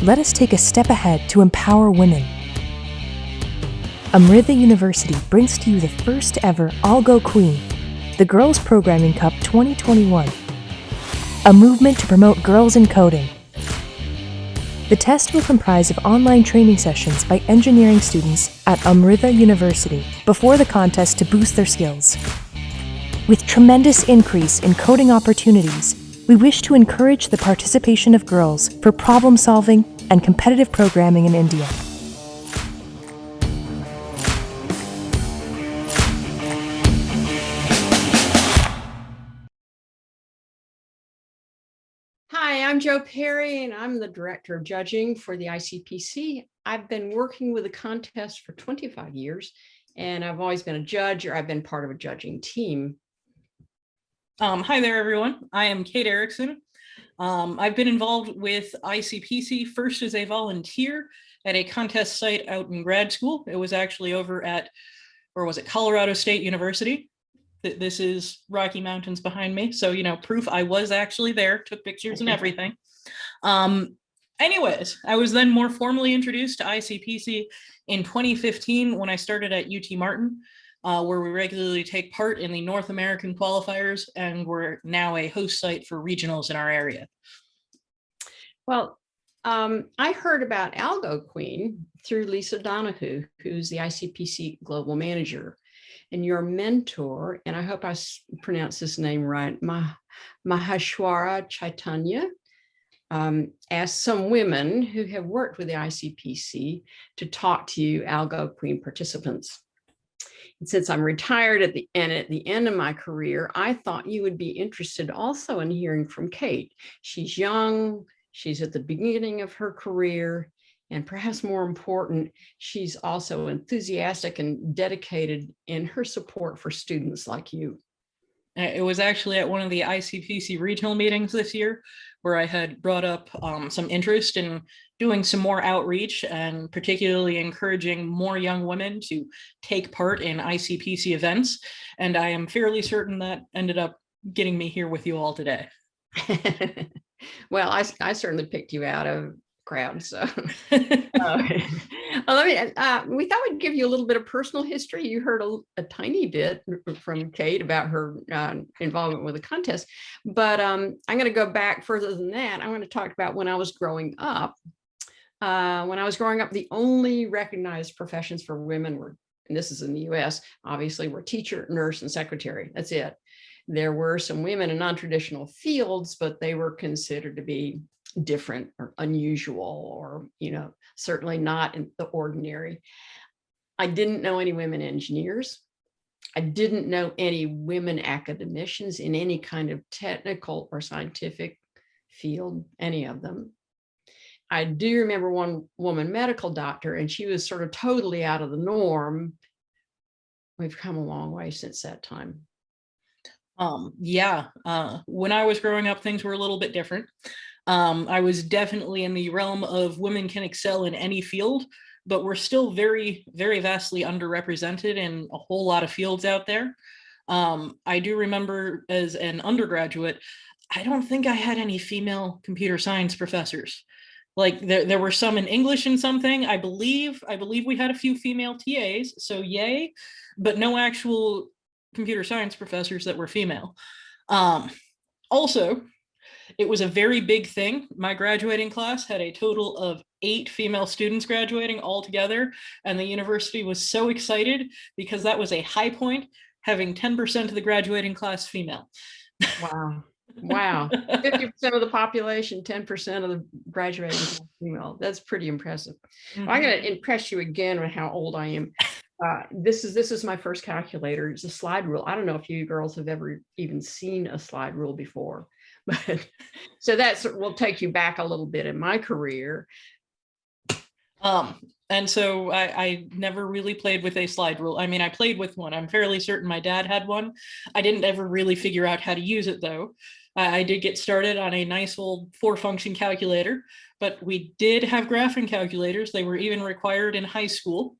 let us take a step ahead to empower women. Amrita University brings to you the first ever Algoqueen, the Girls Programming Cup 2021, a movement to promote girls in coding. The test will comprise of online training sessions by engineering students at Amrita University before the contest to boost their skills. With tremendous increase in coding opportunities, we wish to encourage the participation of girls for problem solving and competitive programming in India. Hi, I'm Jo Perry, and I'm the Director of Judging for the ICPC. I've been working with the contest for 25 years, and I've always been a judge, or I've been part of a judging team. Hi there, everyone. I am Kate Ericson. I've been involved with ICPC first as a volunteer at a contest site out in grad school. It was actually over at, or was it Colorado State University? This is Rocky Mountains behind me. So, proof I was actually there, took pictures and everything. Anyways, I was then more formally introduced to ICPC in 2015 when I started at UT Martin, where we regularly take part in the North American qualifiers, and we're now a host site for regionals in our area. Well, I heard about Algoqueen through Lisa Donahue, who's the ICPC Global Manager. And your mentor, and I hope I pronounced this name right, Maheshwara Chaitanya, asked some women who have worked with the ICPC to talk to you Algoqueen participants. And since I'm retired at the end of my career, I thought you would be interested also in hearing from Kate. She's young, she's at the beginning of her career, and perhaps more important, she's also enthusiastic and dedicated in her support for students like you. It was actually at one of the ICPC regional meetings this year where I had brought up some interest in doing some more outreach and particularly encouraging more young women to take part in ICPC events. And I am fairly certain that ended up getting me here with you all today. Well, I certainly picked you out of crowd. So well, we thought we'd give you a little bit of personal history. You heard a tiny bit from Kate about her involvement with the contest, but I'm going to go back further than that. I want to talk about when I was growing up. The only recognized professions for women were, and this is in the US, obviously, were teacher, nurse, and secretary. That's it. There were some women in non-traditional fields, but they were considered to be different or unusual, or certainly not in the ordinary. I didn't know any women engineers. I didn't know any women academicians in any kind of technical or scientific field, any of them. I do remember one woman medical doctor, and she was sort of totally out of the norm. We've come a long way since that time. When I was growing up, things were a little bit different. I was definitely in the realm of women can excel in any field, but we're still very, very vastly underrepresented in a whole lot of fields out there. I do remember as an undergraduate, I don't think I had any female computer science professors. Like there were some in English and something. I believe we had a few female TAs, so yay, but no actual computer science professors that were female. Also, it was a very big thing. My graduating class had a total of 8 female students graduating altogether, and the university was so excited because that was a high point, having 10% of the graduating class female. Wow. Wow. 50% of the population, 10% of the graduating class female. That's pretty impressive. Mm-hmm. Well, I'm going to impress you again with how old I am. This is my first calculator. It's a slide rule. I don't know if you girls have ever even seen a slide rule before. But so that will take you back a little bit in my career. And so I never really played with a slide rule. I mean, I played with one. I'm fairly certain my dad had one. I didn't ever really figure out how to use it, though. I did get started on a nice old 4-function calculator, but we did have graphing calculators. They were even required in high school.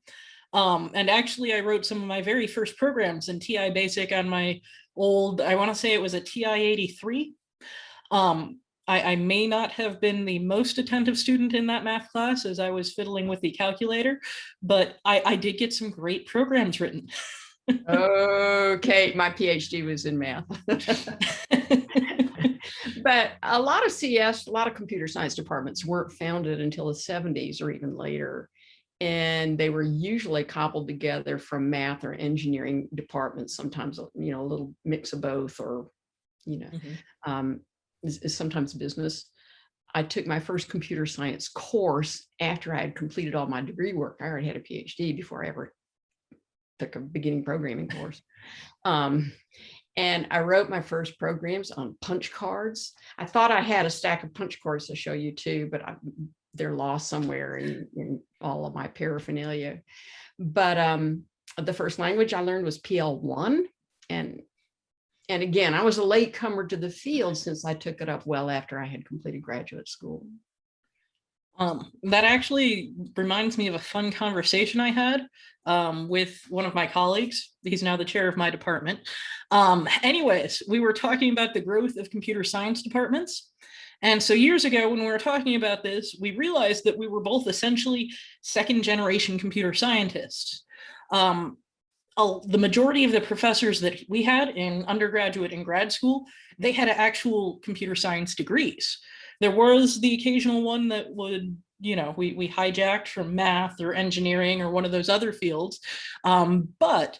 And actually, I wrote some of my very first programs in TI Basic on my old, I want to say it was a TI-83. I may not have been the most attentive student in that math class as I was fiddling with the calculator, but I did get some great programs written. Okay, my PhD was in math. But a lot of CS, a lot of computer science departments weren't founded until the 70s or even later. And they were usually cobbled together from math or engineering departments, sometimes, you know, a little mix of both, or, you know, is sometimes business. I took my first computer science course after I had completed all my degree work. I already had a PhD before I ever took a beginning programming course. And I wrote my first programs on punch cards. I thought I had a stack of punch cards to show you too, but they're lost somewhere in all of my paraphernalia. But the first language I learned was PL1. And again, I was a latecomer to the field since I took it up well after I had completed graduate school. That actually reminds me of a fun conversation I had with one of my colleagues. He's now the chair of my department. Anyways, we were talking about the growth of computer science departments. And so years ago, when we were talking about this, we realized that we were both essentially second generation computer scientists. The majority of the professors that we had in undergraduate and grad school, they had actual computer science degrees. There was the occasional one that would, you know, we hijacked from math or engineering or one of those other fields. But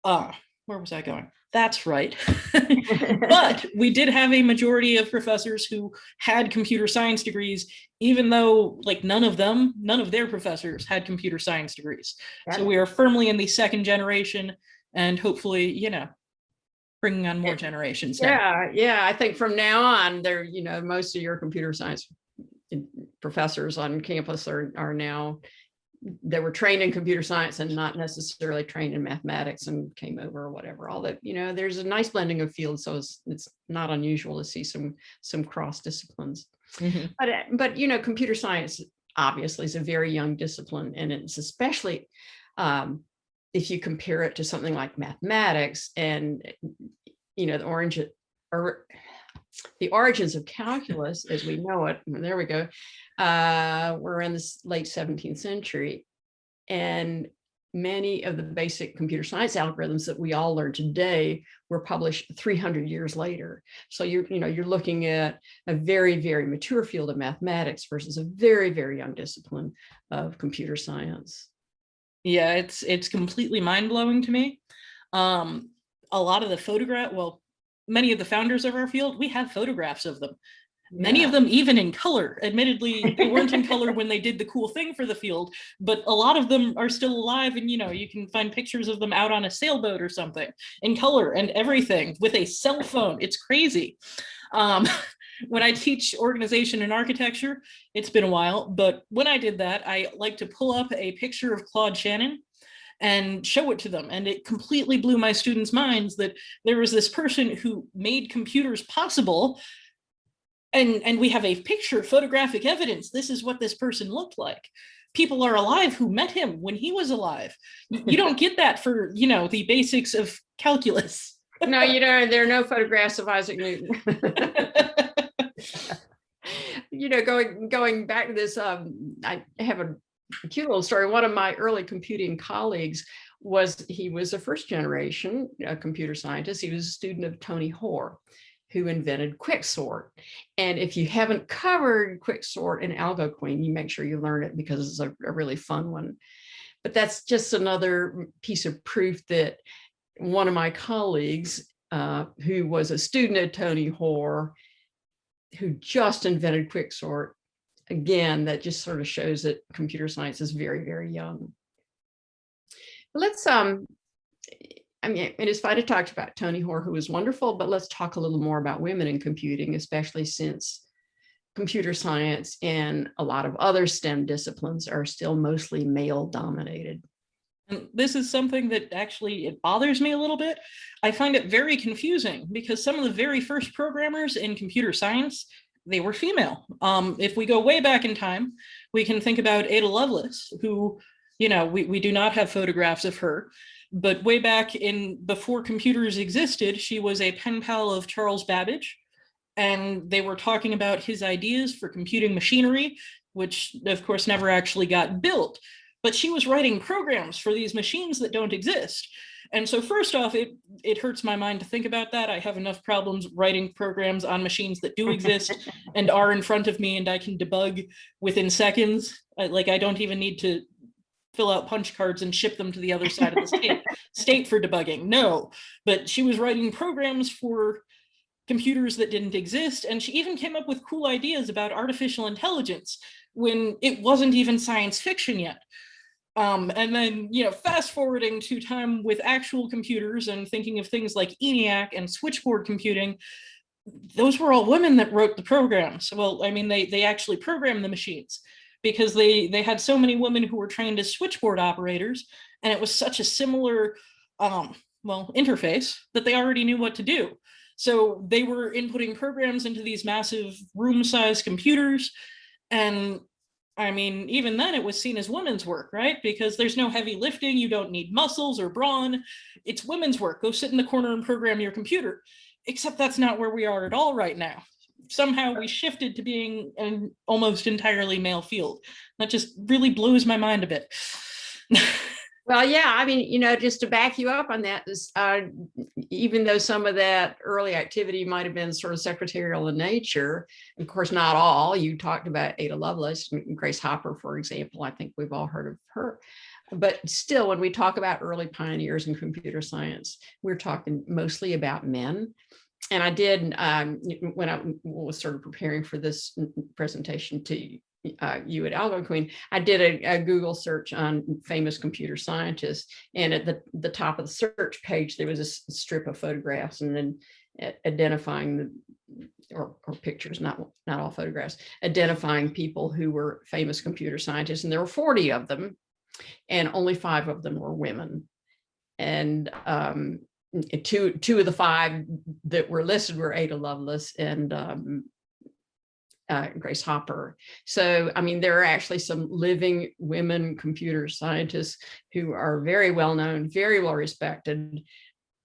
where was I going? That's right. But we did have a majority of professors who had computer science degrees, even though like none of their professors had computer science degrees. So we are firmly in the second generation, and hopefully, you know, bringing on more generations now. Yeah. I think from now on, there, you know, most of your computer science professors on campus are now, they were trained in computer science and not necessarily trained in mathematics and came over or whatever. All that, you know, there's a nice blending of fields, so it's not unusual to see some cross disciplines. But you know, computer science obviously is a very young discipline, and it's especially if you compare it to something like mathematics and, you know, the origins of calculus as we know it, there we go, we're in the late 17th century. And many of the basic computer science algorithms that we all learn today were published 300 years later. So you're looking at a very, very mature field of mathematics versus a very, very young discipline of computer science. Yeah, it's completely mind-blowing to me. A lot of the many of the founders of our field, we have photographs of them. Many of them even in color. Admittedly, they weren't in color when they did the cool thing for the field, but a lot of them are still alive, and you know, you can find pictures of them out on a sailboat or something in color and everything with a cell phone. It's crazy. When I teach organization and architecture, it's been a while, but when I did that, I like to pull up a picture of Claude Shannon and show it to them. And it completely blew my students' minds that there was this person who made computers possible. And we have a picture, photographic evidence. This is what this person looked like. People are alive who met him when he was alive. You don't get that for, you know, the basics of calculus. No, you know, there are no photographs of Isaac Newton. You know, going back to this, I have a cute little story. One of my early computing colleagues was a first generation computer scientist. He was a student of Tony Hoare, who invented quicksort. And if you haven't covered quicksort in Algoqueen, you make sure you learn it because it's a really fun one. But that's just another piece of proof that one of my colleagues, who was a student at Tony Hoare, who just invented quicksort, again, that just sort of shows that computer science is very, very young. Let's, I mean, it is fine to talk about Tony Hoare, who was wonderful, but let's talk a little more about women in computing, especially since computer science and a lot of other STEM disciplines are still mostly male dominated. And this is something that actually, it bothers me a little bit. I find it very confusing because some of the very first programmers in computer science, they were female. If we go way back in time, we can think about Ada Lovelace, who, you know, we do not have photographs of her, but way back before computers existed, she was a pen pal of Charles Babbage. and they were talking about his ideas for computing machinery, which of course never actually got built. But she was writing programs for these machines that don't exist. And so first off, it hurts my mind to think about that. I have enough problems writing programs on machines that do exist and are in front of me and I can debug within seconds. Like I don't even need to fill out punch cards and ship them to the other side of the state for debugging. No, but she was writing programs for computers that didn't exist. And she even came up with cool ideas about artificial intelligence when it wasn't even science fiction yet. And then, fast forwarding to time with actual computers and thinking of things like ENIAC and switchboard computing, those were all women that wrote the programs. Well, I mean, they actually programmed the machines because they had so many women who were trained as switchboard operators, and it was such a similar, interface that they already knew what to do. So they were inputting programs into these massive room-sized computers, and I mean, even then it was seen as women's work, right? Because there's no heavy lifting, you don't need muscles or brawn. It's women's work. Go sit in the corner and program your computer. Except that's not where we are at all right now. Somehow we shifted to being an almost entirely male field. That just really blows my mind a bit. Well, yeah, I mean, just to back you up on that, is, even though some of that early activity might have been sort of secretarial in nature, of course, not all. You talked about Ada Lovelace, Grace Hopper, for example. I think we've all heard of her. But still, when we talk about early pioneers in computer science, we're talking mostly about men. And I did, when I was sort of preparing for this presentation to you at Algoqueen, I did a Google search on famous computer scientists, and at the top of the search page there was a strip of photographs, and then identifying or pictures, not all photographs, identifying people who were famous computer scientists, and there were 40 of them, and only 5 of them were women. And two of the 5 that were listed were Ada Lovelace and Grace Hopper. So, I mean, there are actually some living women computer scientists who are very well known, very well respected.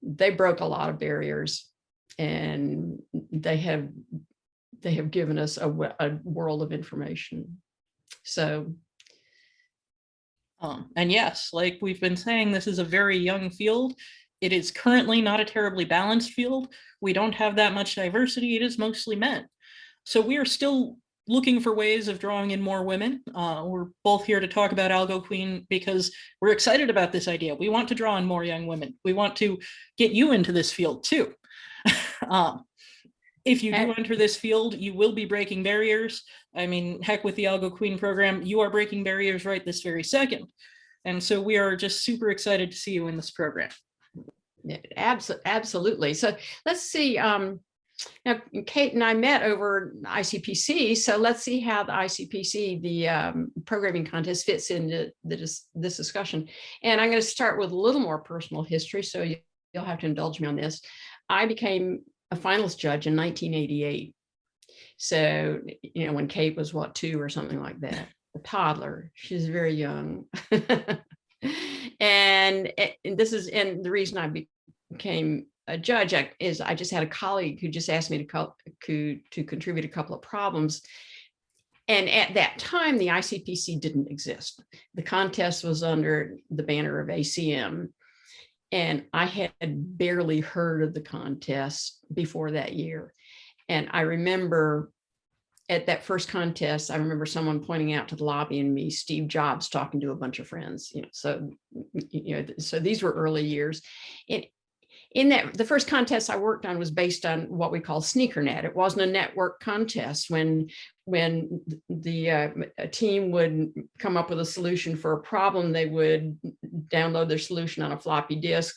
They broke a lot of barriers, and they have given us a world of information. So, and yes, like we've been saying, this is a very young field. It is currently not a terribly balanced field. We don't have that much diversity. It is mostly men. So we are still looking for ways of drawing in more women. We're both here to talk about Algoqueen because we're excited about this idea. We want to draw in more young women. We want to get you into this field too. If you do enter this field, you will be breaking barriers. I mean, heck, with the Algoqueen program, you are breaking barriers right this very second. And so we are just super excited to see you in this program. Absolutely. So let's see. Now, Kate and I met over ICPC, so let's see how the ICPC, the programming contest, fits into this discussion. And I'm going to start with a little more personal history, so you'll have to indulge me on this. I became a finalist judge in 1988. So, when Kate was, 2 or something like that, a toddler. She's very young. And the reason I became a judge is I just had a colleague who just asked me to contribute a couple of problems. And at that time, the ICPC didn't exist. The contest was under the banner of ACM. And I had barely heard of the contest before that year. And I remember at that first contest, I remember someone pointing out to the lobby and me, Steve Jobs talking to a bunch of friends, so these were early years. In that, the first contest I worked on was based on what we call SneakerNet. It wasn't a network contest. When a team would come up with a solution for a problem, they would download their solution on a floppy disk.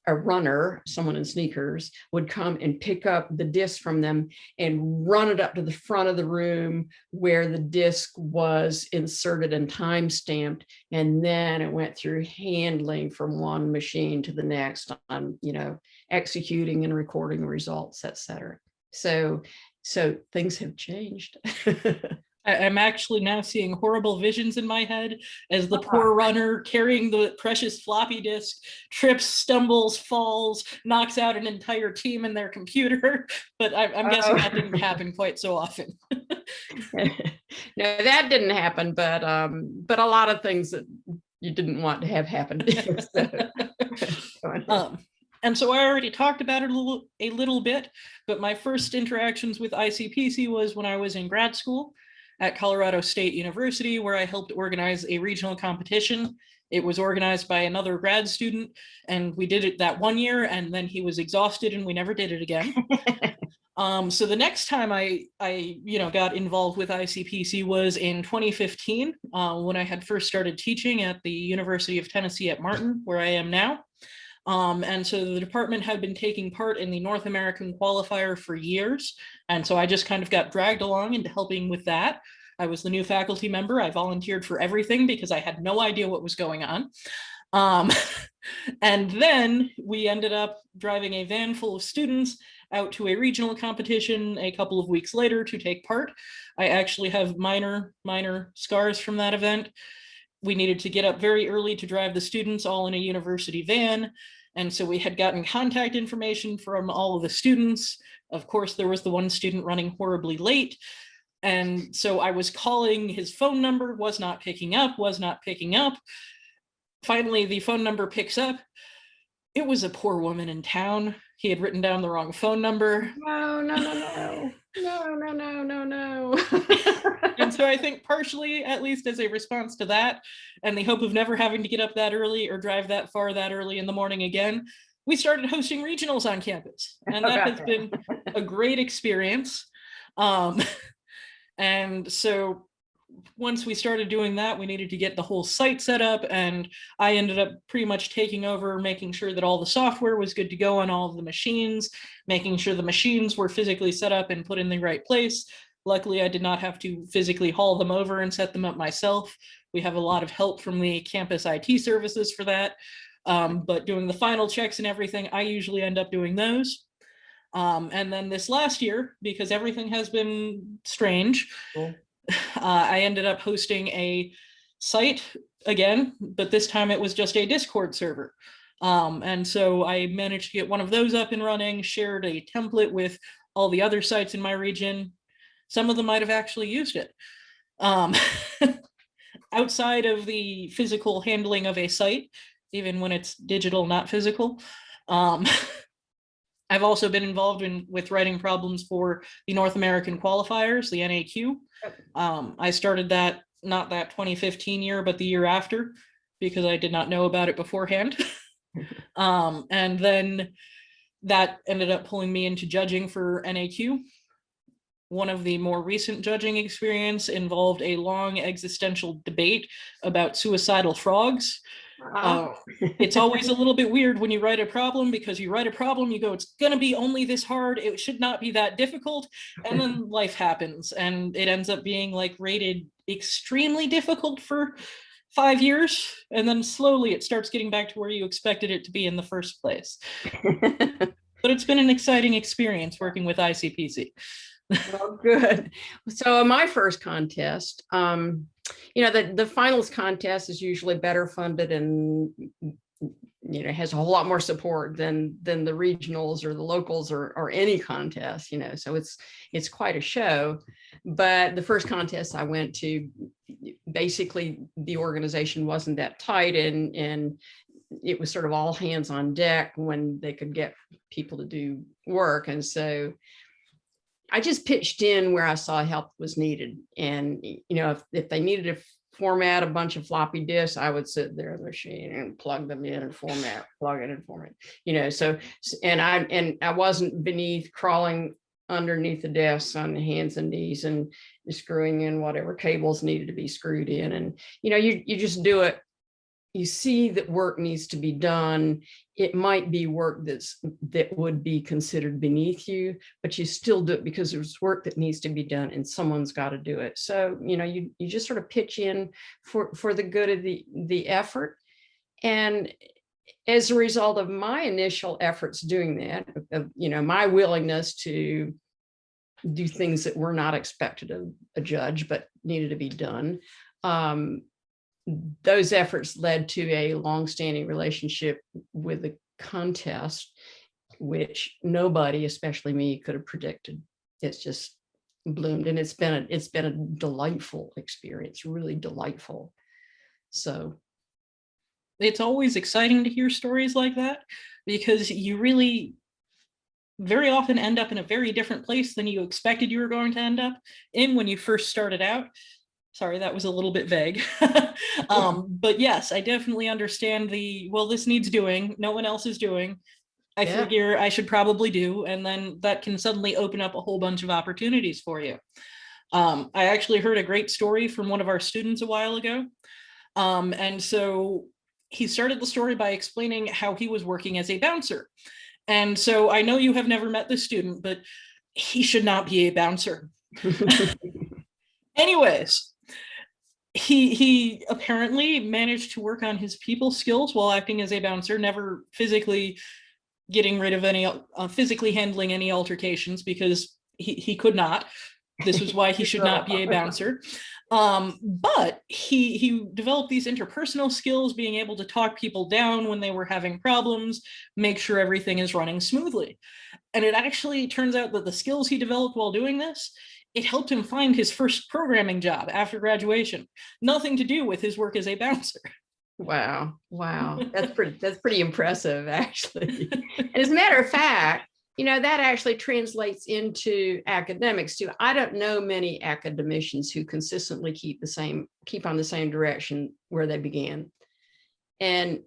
A runner, someone in sneakers, would come and pick up the disk from them and run it up to the front of the room where the disk was inserted and time stamped. And then it went through handling from one machine to the next on, executing and recording results, et cetera. So things have changed. I'm actually now seeing horrible visions in my head as the poor runner carrying the precious floppy disk trips, stumbles, falls, knocks out an entire team and their computer. But I'm guessing that didn't happen quite so often. No, that didn't happen, but a lot of things that you didn't want to have happen. And so I already talked about it a little bit, but my first interactions with ICPC was when I was in grad school at Colorado State University, where I helped organize a regional competition. It was organized by another grad student, and we did it that one year, and then he was exhausted and we never did it again. So the next time I got involved with ICPC was in 2015, when I had first started teaching at the University of Tennessee at Martin, where I am now. And so the department had been taking part in the North American qualifier for years. And so I just kind of got dragged along into helping with that. I was the new faculty member. I volunteered for everything because I had no idea what was going on. And then we ended up driving a van full of students out to a regional competition a couple of weeks later to take part. I actually have minor scars from that event. We needed to get up very early to drive the students all in a university van. And so we had gotten contact information from all of the students. Of course, there was the one student running horribly late. And so I was calling his phone number, was not picking up. Finally, the phone number picks up. It was a poor woman in town. He had written down the wrong phone number. No. And so I think partially, at least as a response to that, and the hope of never having to get up that early or drive that far that early in the morning again, we started hosting regionals on campus. And that has been a great experience. And so once we started doing that, we needed to get the whole site set up, and I ended up pretty much taking over, making sure that all the software was good to go on all of the machines, making sure the machines were physically set up and put in the right place. Luckily, I did not have to physically haul them over and set them up myself. We have a lot of help from the campus IT services for that. But doing the final checks and everything, I usually end up doing those. And then this last year, because everything has been strange, cool. I ended up hosting a site again, but this time it was just a Discord server. And so I managed to get one of those up and running, shared a template with all the other sites in my region. Some of them might have actually used it. Outside of the physical handling of a site, even when it's digital, not physical, I've also been involved with writing problems for the North American qualifiers, the NAQ. I started that, not that 2015 year, but the year after, because I did not know about it beforehand. And then that ended up pulling me into judging for NAQ. One of the more recent judging experience involved a long existential debate about suicidal frogs. It's always a little bit weird when you write a problem, because you write a problem, you go, it's going to be only this hard, it should not be that difficult, and then life happens and it ends up being like rated extremely difficult for 5 years, and then slowly it starts getting back to where you expected it to be in the first place. But it's been an exciting experience working with ICPC. Well, good. So in my first contest, the finals contest is usually better funded and has a whole lot more support than the regionals or the locals or any contest. So it's quite a show. But the first contest I went to, basically the organization wasn't that tight, and it was sort of all hands on deck when they could get people to do work, and so I just pitched in where I saw help was needed. And, if they needed to format a bunch of floppy disks, I would sit there in the machine and plug them in and format, plug it and format, so, and I wasn't beneath crawling underneath the desks on the hands and knees and screwing in whatever cables needed to be screwed in. And, you just do it. You see that work needs to be done. It might be work that would be considered beneath you, but you still do it because there's work that needs to be done and someone's got to do it. So, you just sort of pitch in for the good of the effort. And as a result of my initial efforts doing that, my willingness to do things that were not expected of a judge, but needed to be done. Those efforts led to a longstanding relationship with the contest, which nobody, especially me, could have predicted. It's just bloomed, and it's been a delightful experience, really delightful. So it's always exciting to hear stories like that, because you really very often end up in a very different place than you expected you were going to end up in when you first started out. Sorry, that was a little bit vague. But yes, I definitely understand well, this needs doing, no one else is doing. I figure I should probably do, and then that can suddenly open up a whole bunch of opportunities for you. I actually heard a great story from one of our students a while ago. And so he started the story by explaining how he was working as a bouncer. And so I know you have never met this student, but he should not be a bouncer. Anyways, he apparently managed to work on his people skills while acting as a bouncer, never physically getting rid of any, physically handling any altercations, because he could not. This was why he should not be a bouncer. But he developed these interpersonal skills, being able to talk people down when they were having problems, make sure everything is running smoothly. And it actually turns out that the skills he developed while doing this, it helped him find his first programming job after graduation. Nothing to do with his work as a bouncer. Wow. That's pretty impressive, actually. And as a matter of fact, that actually translates into academics too. I don't know many academicians who consistently keep on the same direction where they began. And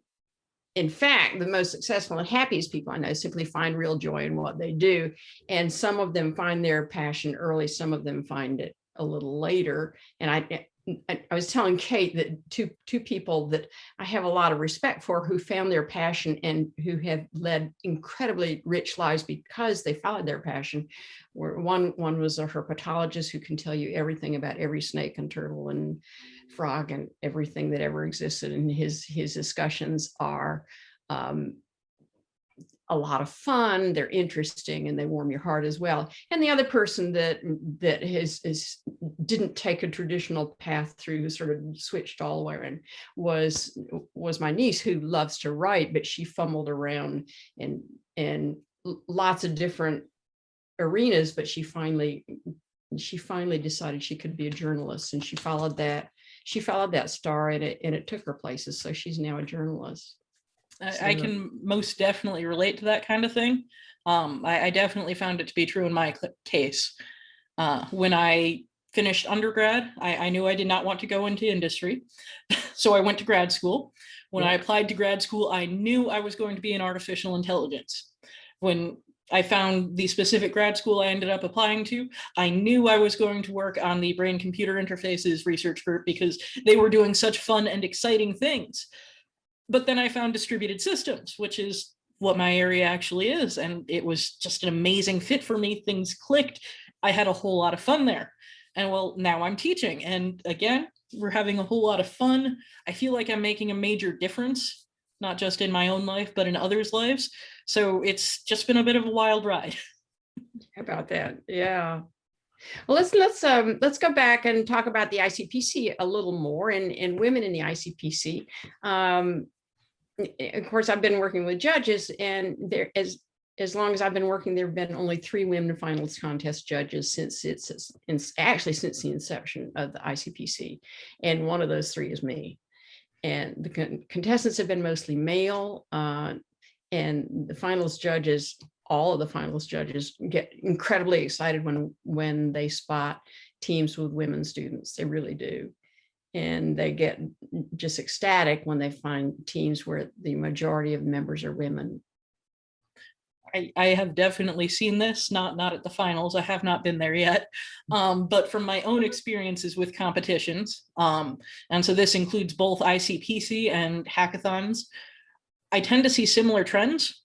in fact, the most successful and happiest people I know simply find real joy in what they do. And some of them find their passion early, some of them find it a little later. And I was telling Kate that two people that I have a lot of respect for, who found their passion and who have led incredibly rich lives because they followed their passion. One was a herpetologist who can tell you everything about every snake and turtle and frog and everything that ever existed. And his discussions are a lot of fun, they're interesting, and they warm your heart as well. And the other person that didn't take a traditional path through, who sort of switched all the way around, was my niece, who loves to write, but she fumbled around in lots of different arenas, but she finally decided she could be a journalist, and she followed that star, and it took her places. So she's now a journalist. I can most definitely relate to that kind of thing. I definitely found it to be true in my case. When I finished undergrad, I knew I did not want to go into industry. So I went to grad school. When I applied to grad school, I knew I was going to be in artificial intelligence. When I found the specific grad school I ended up applying to, I knew I was going to work on the brain-computer interfaces research group, because they were doing such fun and exciting things. But then I found distributed systems, which is what my area actually is. And it was just an amazing fit for me. Things clicked. I had a whole lot of fun there. And well, now I'm teaching. And again, we're having a whole lot of fun. I feel like I'm making a major difference, not just in my own life, but in others' lives. So it's just been a bit of a wild ride. How about that? Yeah. Well, let's go back and talk about the ICPC a little more, and women in the ICPC. Of course, I've been working with judges, and there, as long as I've been working, there have been only 3 women finalist contest judges since the inception of the ICPC, and one of those 3 is me. And the contestants have been mostly male, and the finalist judges, all of the finalist judges, get incredibly excited when they spot teams with women students. They really do. And they get just ecstatic when they find teams where the majority of members are women. I have definitely seen this, not at the finals. I have not been there yet, but from my own experiences with competitions, and so this includes both ICPC and hackathons, I tend to see similar trends.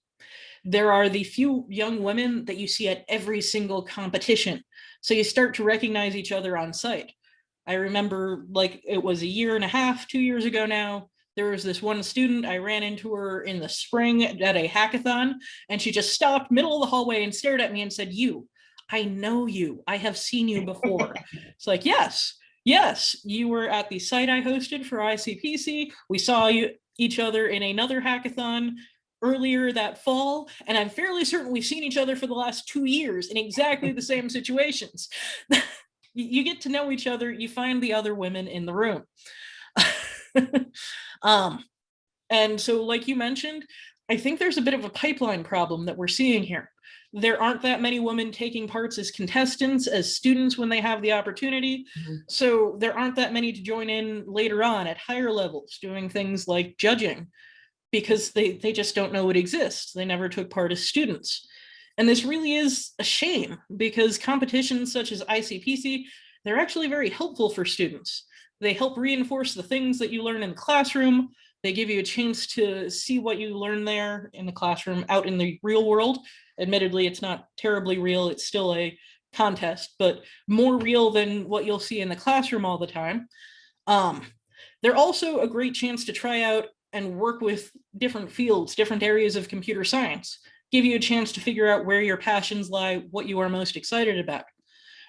There are the few young women that you see at every single competition, so you start to recognize each other on site. I remember, like, it was 1.5 years, 2 years ago now, there was this one student, I ran into her in the spring at a hackathon, and she just stopped middle of the hallway and stared at me and said, I know you. I have seen you before. It's like, yes, you were at the site I hosted for ICPC. We saw each other in another hackathon earlier that fall, and I'm fairly certain we've seen each other for the last 2 years in exactly the same situations. You get to know each other, you find the other women in the room. And so, like you mentioned, I think there's a bit of a pipeline problem that we're seeing here. There aren't that many women taking parts as contestants, as students when they have the opportunity. So there aren't that many to join in later on at higher levels, doing things like judging, because they just don't know it exists. They never took part as students. And this really is a shame, because competitions such as ICPC, they're actually very helpful for students. They help reinforce the things that you learn in the classroom. They give you a chance to see what you learn there in the classroom out in the real world. Admittedly, it's not terribly real. It's still a contest, but more real than what you'll see in the classroom all the time. They're also a great chance to try out and work with different fields, different areas of computer science, give you a chance to figure out where your passions lie, what you are most excited about.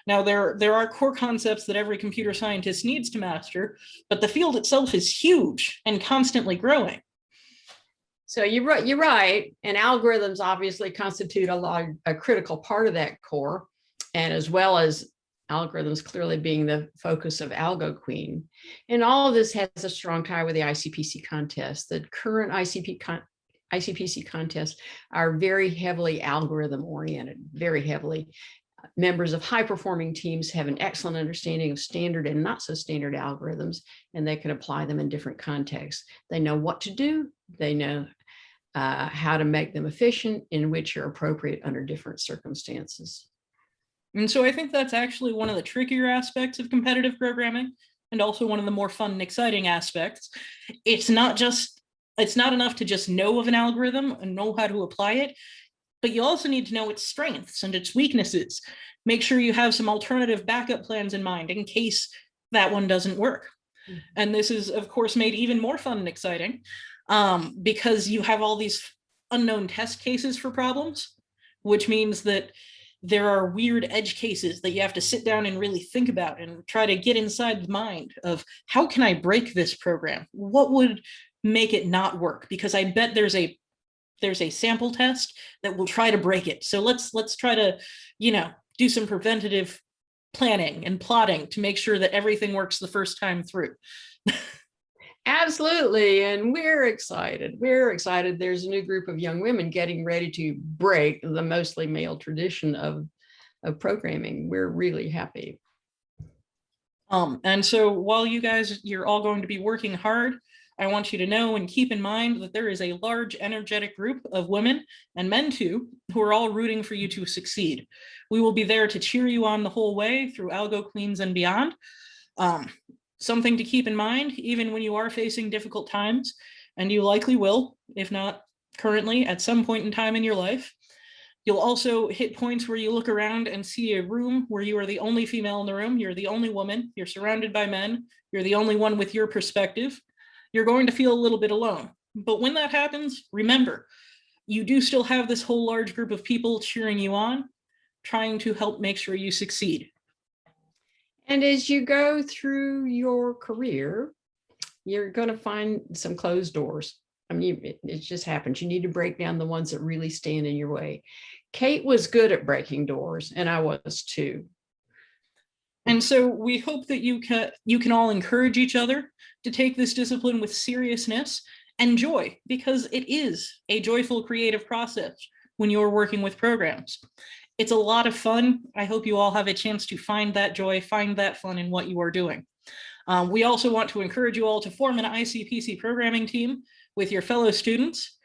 Now, there are core concepts that every computer scientist needs to master, but the field itself is huge and constantly growing. So you're right. And algorithms obviously constitute a critical part of that core, and as well as algorithms clearly being the focus of Algoqueen. And all of this has a strong tie with the ICPC contest. The current ICPC contests are very heavily algorithm oriented, very heavily. Members of high performing teams have an excellent understanding of standard and not so standard algorithms, and they can apply them in different contexts. They know what to do. They know how to make them efficient, in which are appropriate under different circumstances. And so I think that's actually one of the trickier aspects of competitive programming, and also one of the more fun and exciting aspects. It's not enough to just know of an algorithm and know how to apply it, but you also need to know its strengths and its weaknesses. Make sure you have some alternative backup plans in mind in case that one doesn't work. And this is, of course, made even more fun and exciting because you have all these unknown test cases for problems, which means that there are weird edge cases that you have to sit down and really think about and try to get inside the mind of, how can I break this program? What would make it not work? Because I bet there's a sample test that will try to break it. So let's try to, do some preventative planning and plotting to make sure that everything works the first time through. Absolutely. And we're excited. There's a new group of young women getting ready to break the mostly male tradition of programming. We're really happy. And so while you're all going to be working hard, I want you to know and keep in mind that there is a large, energetic group of women and men too, who are all rooting for you to succeed. We will be there to cheer you on the whole way through Algoqueens and beyond. Something to keep in mind, even when you are facing difficult times, and you likely will, if not currently, at some point in time in your life. You'll also hit points where you look around and see a room where you are the only female in the room, you're the only woman, you're surrounded by men, you're the only one with your perspective. You're going to feel a little bit alone. But when that happens, remember, you do still have this whole large group of people cheering you on, trying to help make sure you succeed. And as you go through your career, you're going to find some closed doors. I mean, it just happens. You need to break down the ones that really stand in your way. Kate was good at breaking doors, and I was too. And so we hope that you can all encourage each other to take this discipline with seriousness and joy, because it is a joyful creative process when you're working with programs. It's a lot of fun. I hope you all have a chance to find that joy, find that fun in what you are doing. We also want to encourage you all to form an ICPC programming team with your fellow students,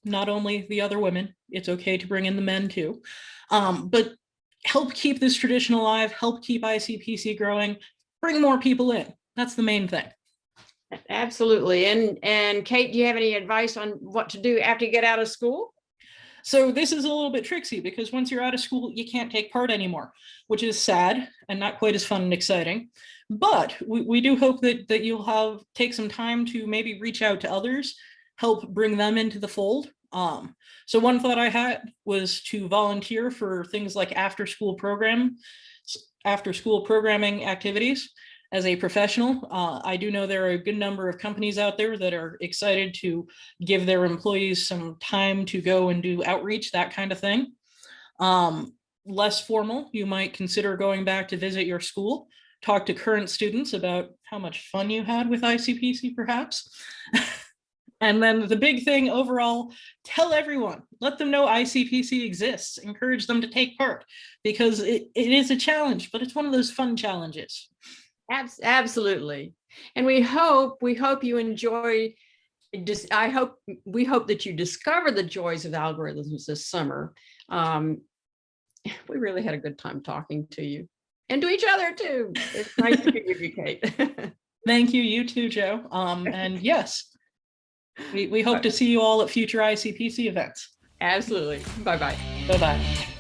not only the other women, it's okay to bring in the men too, but help keep this tradition alive, help keep ICPC growing, bring more people in. That's the main thing. Absolutely. And Kate, do you have any advice on what to do after you get out of school? So this is a little bit tricksy, because once you're out of school, you can't take part anymore, which is sad and not quite as fun and exciting. But we do hope that you'll take some time to maybe reach out to others, help bring them into the fold. So one thought I had was to volunteer for things like after school programming activities as a professional. I do know there are a good number of companies out there that are excited to give their employees some time to go and do outreach, that kind of thing. Less formal, you might consider going back to visit your school, talk to current students about how much fun you had with ICPC, perhaps. And then the big thing overall, tell everyone, let them know ICPC exists, encourage them to take part, because it is a challenge, but it's one of those fun challenges. Absolutely. And we hope you enjoy, we hope that you discover the joys of algorithms this summer. We really had a good time talking to you and to each other too. It's nice to be with you, Kate. Thank you, you too, Joe. And yes, we hope to see you all at future ICPC events. Absolutely. Bye-bye. Bye-bye.